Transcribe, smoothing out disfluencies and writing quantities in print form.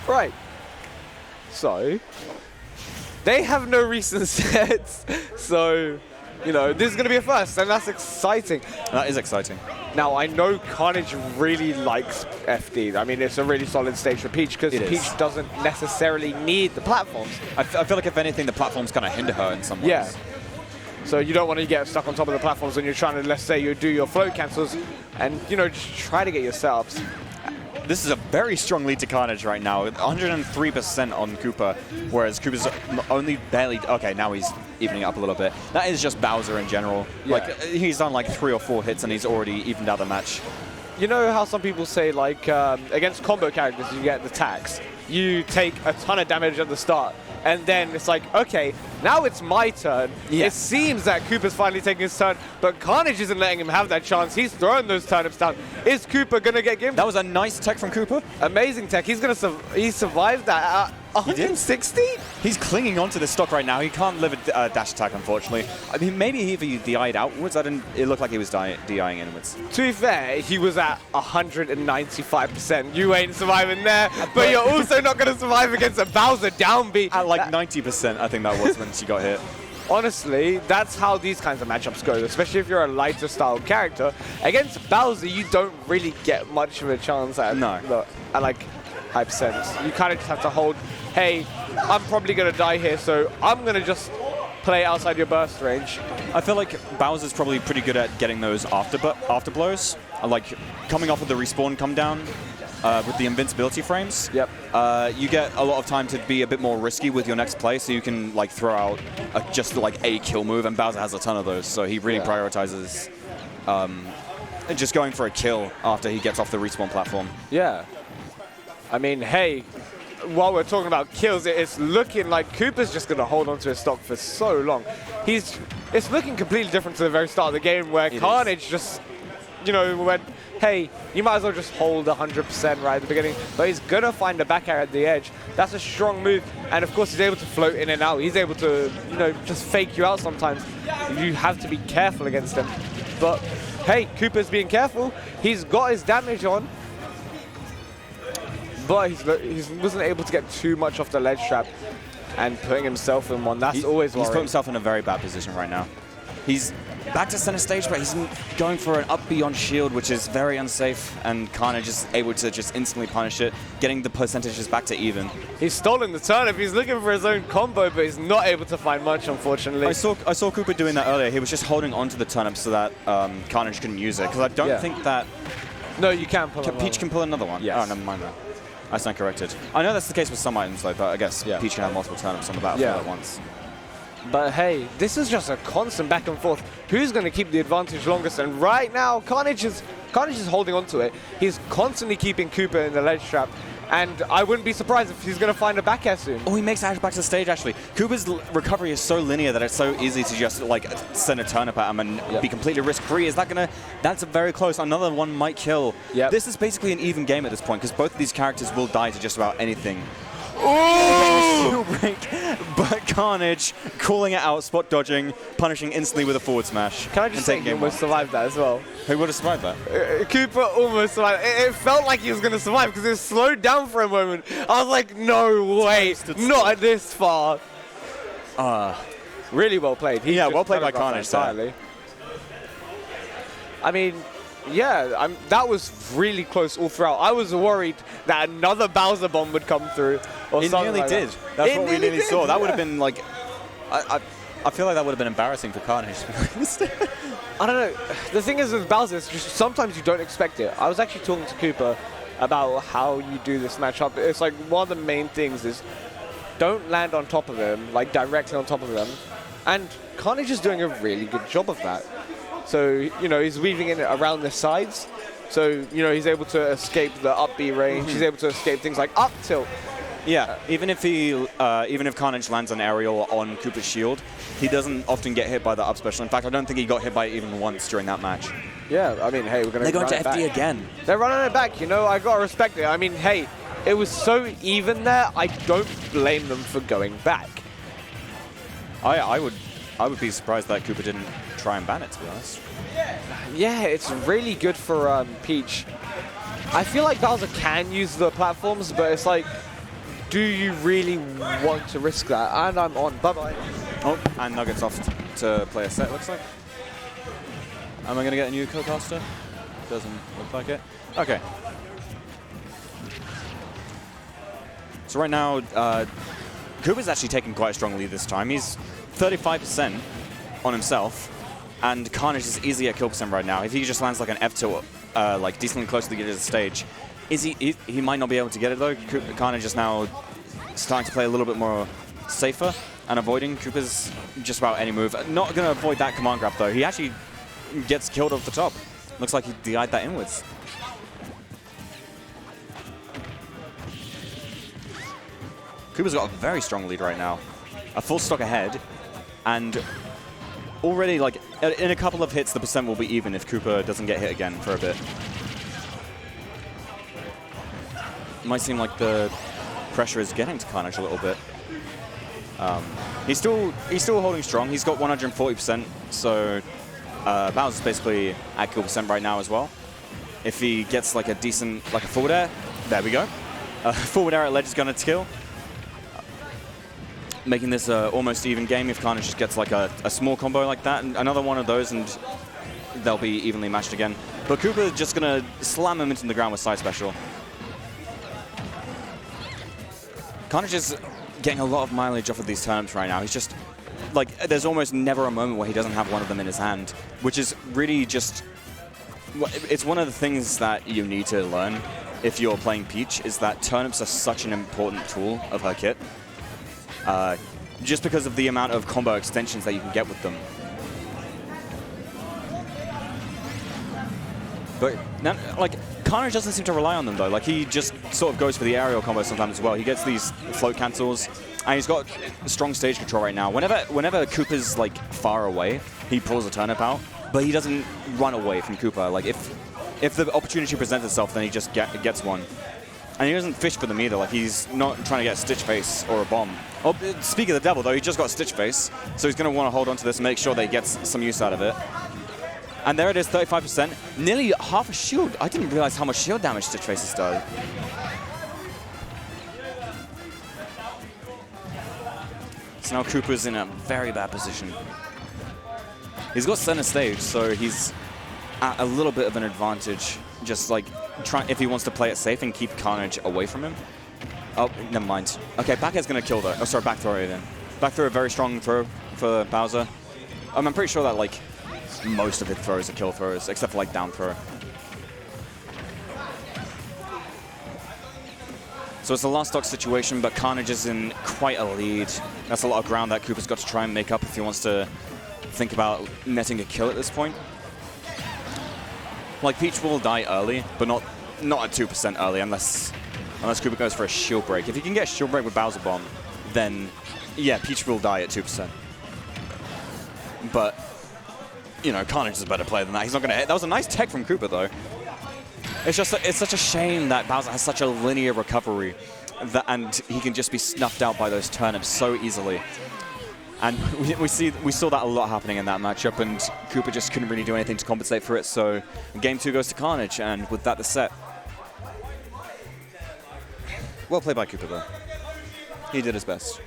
Right. So, they have no recent sets, so, you know, this is going to be a first, and that's exciting. That is exciting. Now, I know Khanage really likes FD. I mean, it's a really solid stage for Peach, because Peach doesn't necessarily need the platforms. I feel like, if anything, the platforms kind of hinder her in some ways. Yeah. So you don't want to get stuck on top of the platforms when you're trying to, let's say, you do your float cancels, and, you know, just try to get your setups. This is a very strong lead to Khanage right now, 103% on Koopa, whereas Koopa's only barely... Okay, now he's evening up a little bit. That is just Bowser in general. Yeah. Like, he's done like 3 or 4 hits and he's already evened out the match. You know how some people say, like, against combo characters, you get the tax. You take a ton of damage at the start, and then it's like, okay, now it's my turn. Yeah. It seems that Koopa's finally taking his turn, but Khanage isn't letting him have that chance. He's throwing those turnips down. Is Koopa gonna get gimped? That was a nice tech from Koopa. Amazing tech. He's gonna he survived that. 160? He's clinging onto the stock right now. He can't live a dash attack, unfortunately. I mean, maybe if he DI'd outwards, it looked like he was DIing inwards. To be fair, he was at 195%. You ain't surviving there, but you're also not going to survive against a Bowser down B. At like 90%, I think that was when she got hit. Honestly, that's how these kinds of matchups go, especially if you're a lighter style character. Against Bowser, you don't really get much of a chance at, at like high percents. You kind of just have to hold, hey, I'm probably going to die here, so I'm going to just play outside your burst range. I feel like Bowser's probably pretty good at getting those after blows, like coming off of the respawn come down with the invincibility frames. Yep. You get a lot of time to be a bit more risky with your next play, so you can like throw out just like a kill move, and Bowser has a ton of those, so he really prioritizes just going for a kill after he gets off the respawn platform. Yeah. I mean, hey, while we're talking about kills, it's looking like Koopa's just going to hold on to his stock for so long. It's looking completely different to the very start of the game, where Khanage just, you know, went, hey, you might as well just hold 100% right at the beginning, but he's going to find a back air at the edge. That's a strong move, and of course he's able to float in and out. He's able to, you know, just fake you out sometimes. You have to be careful against him. But, hey, Koopa's being careful. He's got his damage on, but he wasn't able to get too much off the ledge trap and putting himself in one. That's always worrying. He's put himself in a very bad position right now. He's back to center stage, but he's going for an up B on shield, which is very unsafe, and Khanage is able to just instantly punish it, getting the percentages back to even. He's stolen the turnip. He's looking for his own combo, but he's not able to find much, unfortunately. I saw Koopa doing that earlier. He was just holding onto the turnip so that Khanage couldn't use it, because I don't think that... No, you can pull another Peach can pull another one? Yes. Oh, never mind that. I stand corrected. I know that's the case with some items, though, but I guess Peach can have multiple turnips on the battlefield at once. But hey, this is just a constant back and forth. Who's going to keep the advantage longest? And right now, Khanage is holding on to it. He's constantly keeping Koopa in the ledge trap. And I wouldn't be surprised if he's going to find a back air soon. Oh, he makes Ash back to the stage, actually. Koopa's recovery is so linear that it's so easy to just, like, send a turnip at him and be completely risk-free. Is that going to... That's very close. Another one might kill. Yep. This is basically an even game at this point, because both of these characters will die to just about anything. Oh! But Khanage calling it out, spot dodging, punishing instantly with a forward smash. Can I just say he almost survived that as well? Who would have survived that? Koopa almost survived. It felt like he was going to survive because it slowed down for a moment. I was like, no way, not this far. Really well played. Yeah, well played by Khanage entirely. I mean, yeah, that was really close all throughout. I was worried that another Bowser bomb would come through. Or it nearly like did. That's what we nearly saw. That would have been like... I feel like that would have been embarrassing for Khanage, to be honest. I don't know. The thing is with Bowser, it's just sometimes you don't expect it. I was actually talking to Koopa about how you do this matchup. It's like one of the main things is don't land on top of them, like directly on top of them. And Khanage is doing a really good job of that. So, you know, he's weaving in around the sides. So, you know, he's able to escape the up B range. He's able to escape things like up tilt. Yeah, even if Khanage lands an aerial on Koopa's shield, he doesn't often get hit by the up special. In fact, I don't think he got hit by it even once during that match. Yeah, I mean, hey, we're going to run it back. They're going to FD again. They're running it back, you know, I got to respect it. I mean, hey, it was so even there, I don't blame them for going back. I would be surprised that Koopa didn't try and ban it, to be honest. Yeah, it's really good for Peach. I feel like Bowser can use the platforms, but it's like do you really want to risk that? And I'm on. Bye-bye. Oh, and Nuggets off to play a set, looks like. Am I going to get a new co-caster? Doesn't look like it. Okay. So right now, Koopa's actually taking quite a strong lead this time. He's 35% on himself, and Khanage is easy at kill percent right now. If he just lands like an F tilt, like decently close to the edge of the stage, he might not be able to get it though. Khanage is now starting to play a little bit more safer and avoiding Koopa's just about any move. Not going to avoid that command grab though. He actually gets killed off the top. Looks like he DI'd that inwards. Koopa's got a very strong lead right now. A full stock ahead, and already, like, in a couple of hits, the percent will be even if Koopa doesn't get hit again for a bit. Might seem like the pressure is getting to Khanage a little bit. He's still holding strong. He's got 140%, so Bowser's basically at kill percent right now as well. If he gets like a decent, like a forward air, there we go. Forward air at ledge is going to kill. Making this almost even game if Khanage just gets like a small combo like that, and another one of those, and they'll be evenly matched again. But Koopa is just going to slam him into the ground with side special. Khanage is getting a lot of mileage off of these turnips right now. He's just, like, there's almost never a moment where he doesn't have one of them in his hand, which is really just, it's one of the things that you need to learn if you're playing Peach, is that turnips are such an important tool of her kit. Just because of the amount of combo extensions that you can get with them. But, now, like, Khanage doesn't seem to rely on them, though. Like, he just sort of goes for the aerial combo sometimes as well. He gets these float cancels, and he's got strong stage control right now. Whenever Koopa's, like, far away, he pulls a turnip out, but he doesn't run away from Koopa. Like, if the opportunity presents itself, then he just gets one. And he doesn't fish for them either. Like, he's not trying to get a Stitch Face or a bomb. Oh, speak of the devil, though, he just got Stitch Face, so he's going to want to hold on to this and make sure that he gets some use out of it. And there it is, 35%. Nearly half a shield. I didn't realize how much shield damage Stitch Faces does. So now Koopa's in a very bad position. He's got center stage, so he's at a little bit of an advantage. Just like, if he wants to play it safe and keep Khanage away from him. Oh, never mind. Okay, back air's going to kill though. Oh, sorry, back throw then. Back throw, a very strong throw for Bowser. I'm pretty sure that, like, most of his throws are kill throws, except for, like, down throw. So it's a last stock situation, but Khanage is in quite a lead. That's a lot of ground that Koopa's got to try and make up if he wants to think about netting a kill at this point. Like, Peach will die early, but not at 2% early unless Koopa goes for a shield break. If he can get a shield break with Bowser Bomb, then yeah, Peach will die at 2%. But, you know, Khanage is a better player than that. He's not going to hit. That was a nice tech from Koopa, though. It's such a shame that Bowser has such a linear recovery, and he can just be snuffed out by those turnips so easily. And we saw that a lot happening in that matchup, and Koopa just couldn't really do anything to compensate for it. So game 2 goes to Khanage, and with that, the set. Well played by Koopa, though. He did his best.